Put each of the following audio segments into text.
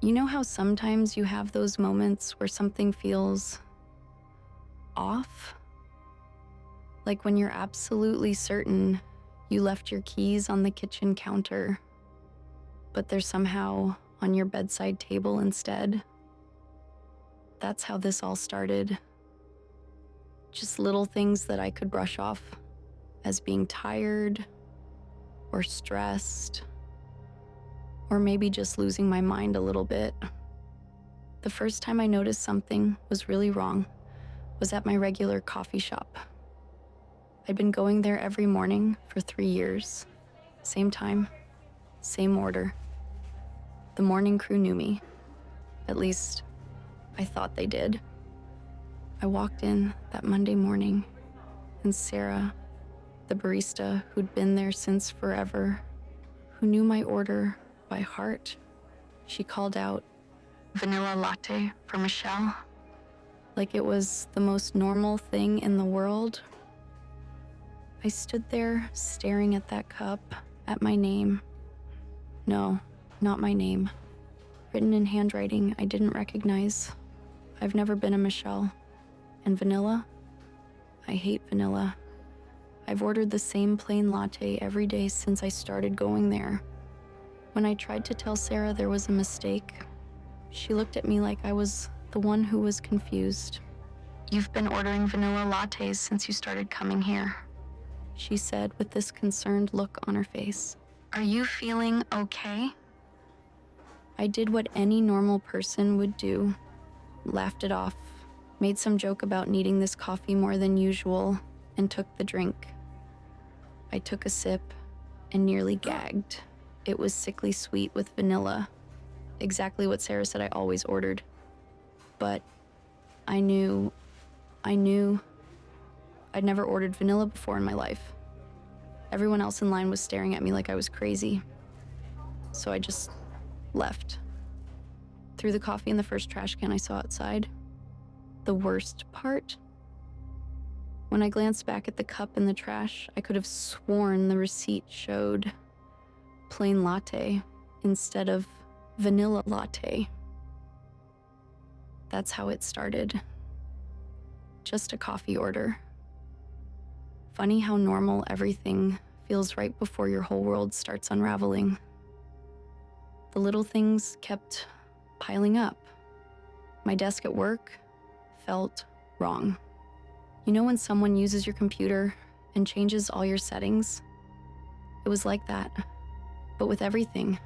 You know how sometimes you have those moments where something feels off? Like when you're absolutely certain you left your keys on the kitchen counter, but they're somehow on your bedside table instead. That's how this all started. Just little things that I could brush off as being tired or stressed, or maybe just losing my mind a little bit. The first time I noticed something was really wrong was at my regular coffee shop. I'd been going there every morning for 3 years. Same time, same order. The morning crew knew me. At least, I thought they did. I walked in that Monday morning, and Sarah, the barista who'd been there since forever, who knew my order by heart, she called out, "Vanilla latte for Michelle," like it was the most normal thing in the world. I stood there staring at that cup, at my name. No, not my name. Written in handwriting I didn't recognize. I've never been a Michelle. And vanilla? I hate vanilla. I've ordered the same plain latte every day since I started going there. When I tried to tell Sarah there was a mistake, she looked at me like I was the one who was confused. "You've been ordering vanilla lattes since you started coming here," she said with this concerned look on her face. "Are you feeling okay?" I did what any normal person would do, laughed it off, made some joke about needing this coffee more than usual, and took the drink. I took a sip and nearly gagged. It was sickly sweet with vanilla, exactly what Sarah said I always ordered. But I knew I'd never ordered vanilla before in my life. Everyone else in line was staring at me like I was crazy. So I just left. Threw the coffee in the first trash can I saw outside. The worst part? When I glanced back at the cup in the trash, I could have sworn the receipt showed plain latte instead of vanilla latte. That's how it started. Just a coffee order. Funny how normal everything feels right before your whole world starts unraveling. The little things kept piling up. My desk at work felt wrong. You know when someone uses your computer and changes all your settings? It was like that, but with everything.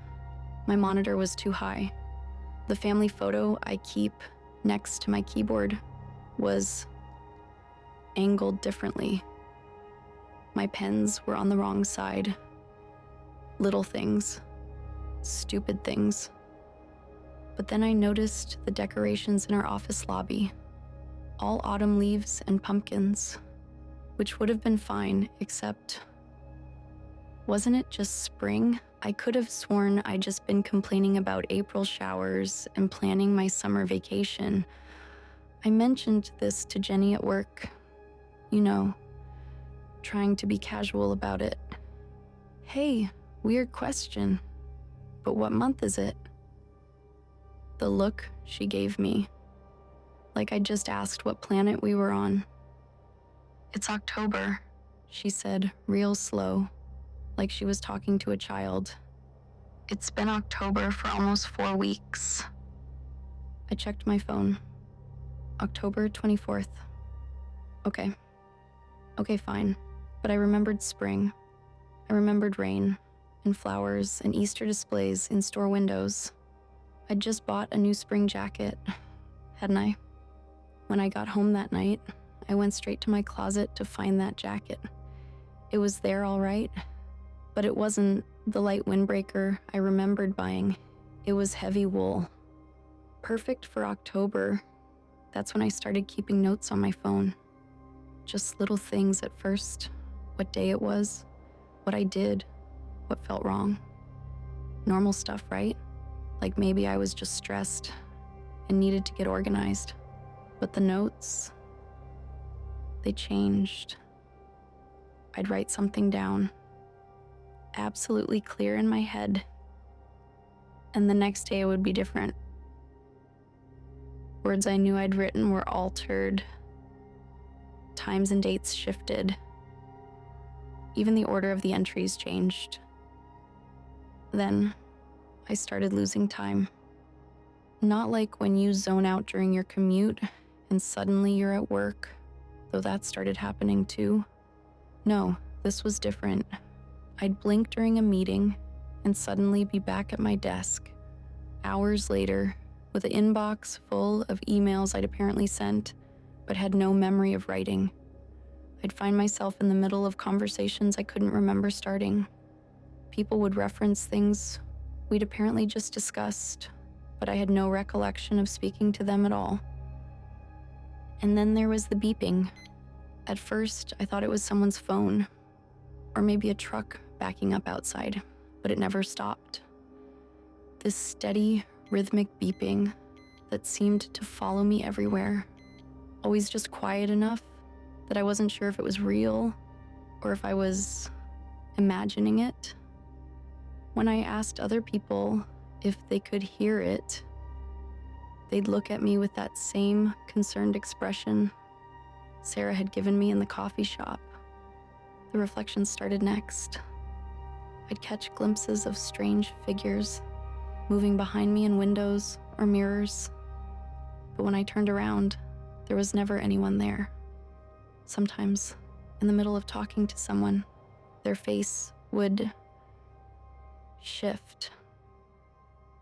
My monitor was too high. The family photo I keep next to my keyboard was angled differently. My pens were on the wrong side. Little things, stupid things. But then I noticed the decorations in our office lobby, all autumn leaves and pumpkins, which would have been fine, except wasn't it just spring? I could have sworn I'd just been complaining about April showers and planning my summer vacation. I mentioned this to Jenny at work, trying to be casual about it. "Hey, weird question, but what month is it?" The look she gave me, like I just asked what planet we were on. "It's October," she said, real slow, like she was talking to a child. "It's been October for almost 4 weeks." I checked my phone. October 24th. Okay, fine. But I remembered spring. I remembered rain and flowers and Easter displays in store windows. I'd just bought a new spring jacket, hadn't I? When I got home that night, I went straight to my closet to find that jacket. It was there all right, but it wasn't the light windbreaker I remembered buying. It was heavy wool. Perfect for October. That's when I started keeping notes on my phone. Just little things at first. What day it was, what I did, what felt wrong. Normal stuff, right? Like maybe I was just stressed and needed to get organized. But the notes, they changed. I'd write something down, absolutely clear in my head, and the next day it would be different. Words I knew I'd written were altered. Times and dates shifted. Even the order of the entries changed. Then I started losing time. Not like when you zone out during your commute and suddenly you're at work, though that started happening too. No, this was different. I'd blink during a meeting and suddenly be back at my desk, hours later, with an inbox full of emails I'd apparently sent, but had no memory of writing. I'd find myself in the middle of conversations I couldn't remember starting. People would reference things we'd apparently just discussed, but I had no recollection of speaking to them at all. And then there was the beeping. At first, I thought it was someone's phone, or maybe a truck backing up outside, but it never stopped. This steady, rhythmic beeping that seemed to follow me everywhere, always just quiet enough that I wasn't sure if it was real or if I was imagining it. When I asked other people if they could hear it, they'd look at me with that same concerned expression Sarah had given me in the coffee shop. The reflections started next. I'd catch glimpses of strange figures moving behind me in windows or mirrors. But when I turned around, there was never anyone there. Sometimes, in the middle of talking to someone, their face would shift.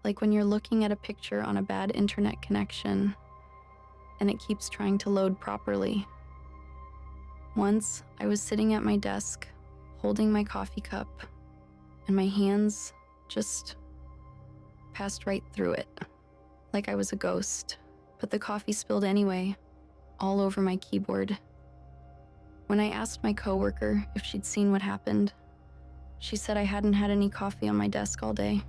Like when you're looking at a picture on a bad internet connection and it keeps trying to load properly. Once, I was sitting at my desk, holding my coffee cup, and my hands just passed right through it, like I was a ghost. But the coffee spilled anyway, all over my keyboard. When I asked my coworker if she'd seen what happened, she said I hadn't had any coffee on my desk all day.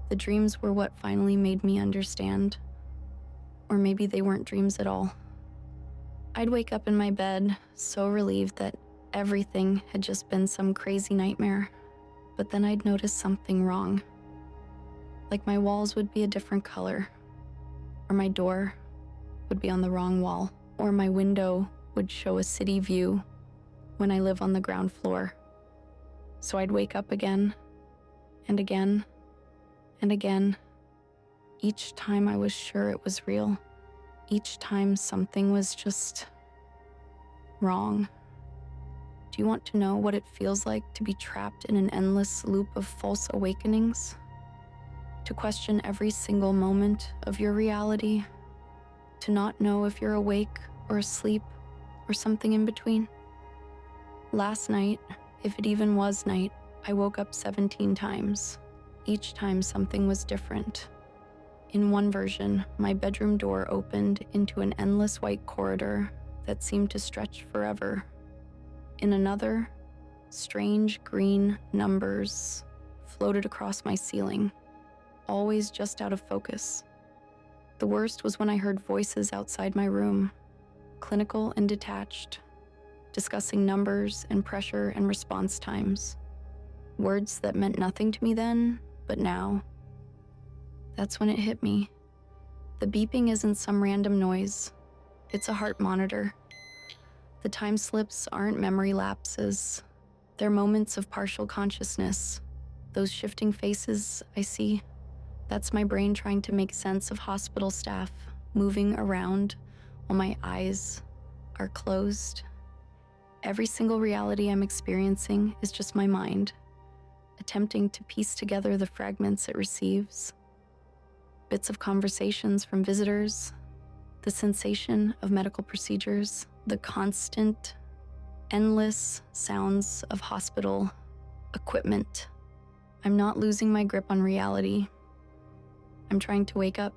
The dreams were what finally made me understand. Or maybe they weren't dreams at all. I'd wake up in my bed, so relieved that everything had just been some crazy nightmare. But then I'd notice something wrong. Like my walls would be a different color, or my door would be on the wrong wall, or my window would show a city view when I live on the ground floor. So I'd wake up again, and again, and again. Each time I was sure it was real. Each time something was just wrong. Do you want to know what it feels like to be trapped in an endless loop of false awakenings? To question every single moment of your reality? To not know if you're awake or asleep or something in between? Last night, if it even was night, I woke up 17 times. Each time something was different. In one version, my bedroom door opened into an endless white corridor that seemed to stretch forever. In another, strange green numbers floated across my ceiling, always just out of focus. The worst was when I heard voices outside my room, clinical and detached, discussing numbers and pressure and response times. Words that meant nothing to me then, but now. That's when it hit me. The beeping isn't some random noise. It's a heart monitor. The time slips aren't memory lapses. They're moments of partial consciousness. Those shifting faces I see, that's my brain trying to make sense of hospital staff moving around while my eyes are closed. Every single reality I'm experiencing is just my mind, attempting to piece together the fragments it receives. Bits of conversations from visitors, the sensation of medical procedures, the constant, endless sounds of hospital equipment. I'm not losing my grip on reality. I'm trying to wake up.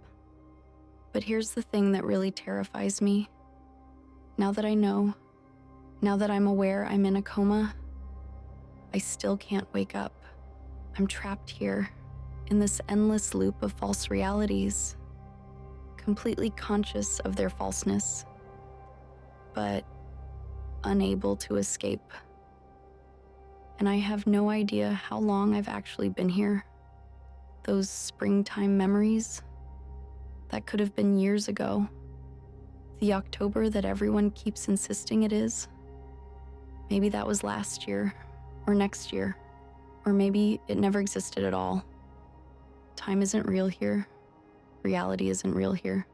But here's the thing that really terrifies me. Now that I know, now that I'm aware I'm in a coma, I still can't wake up. I'm trapped here in this endless loop of false realities, completely conscious of their falseness, but unable to escape. And I have no idea how long I've actually been here. Those springtime memories, That could have been years ago. The October that everyone keeps insisting it is. Maybe that was last year, or next year, or maybe it never existed at all. Time isn't real here. Reality isn't real here.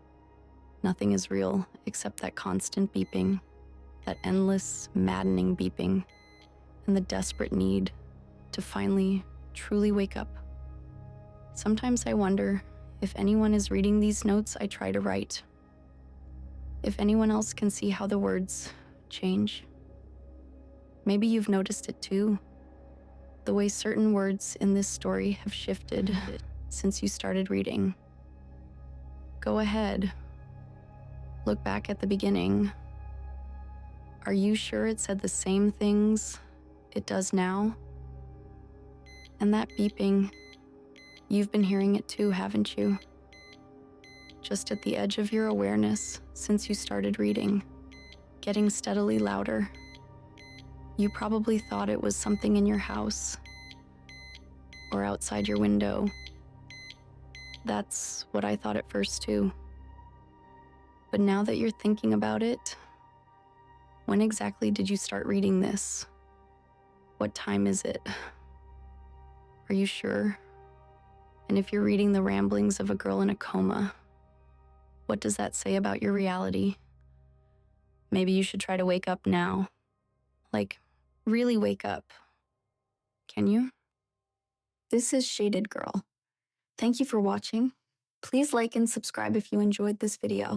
Nothing is real except that constant beeping, that endless, maddening beeping, and the desperate need to finally, truly wake up. Sometimes I wonder if anyone is reading these notes I try to write. If anyone else can see how the words change. Maybe you've noticed it too. The way certain words in this story have shifted since you started reading. Go ahead. Look back at the beginning. Are you sure it said the same things it does now? And that beeping, you've been hearing it too, haven't you? Just at the edge of your awareness since you started reading, getting steadily louder. You probably thought it was something in your house or outside your window. That's what I thought at first too. But now that you're thinking about it, when exactly did you start reading this? What time is it? Are you sure? And if you're reading the ramblings of a girl in a coma, what does that say about your reality? Maybe you should try to wake up now. Like, really wake up. Can you? This is Shaded Girl. Thank you for watching. Please like and subscribe if you enjoyed this video.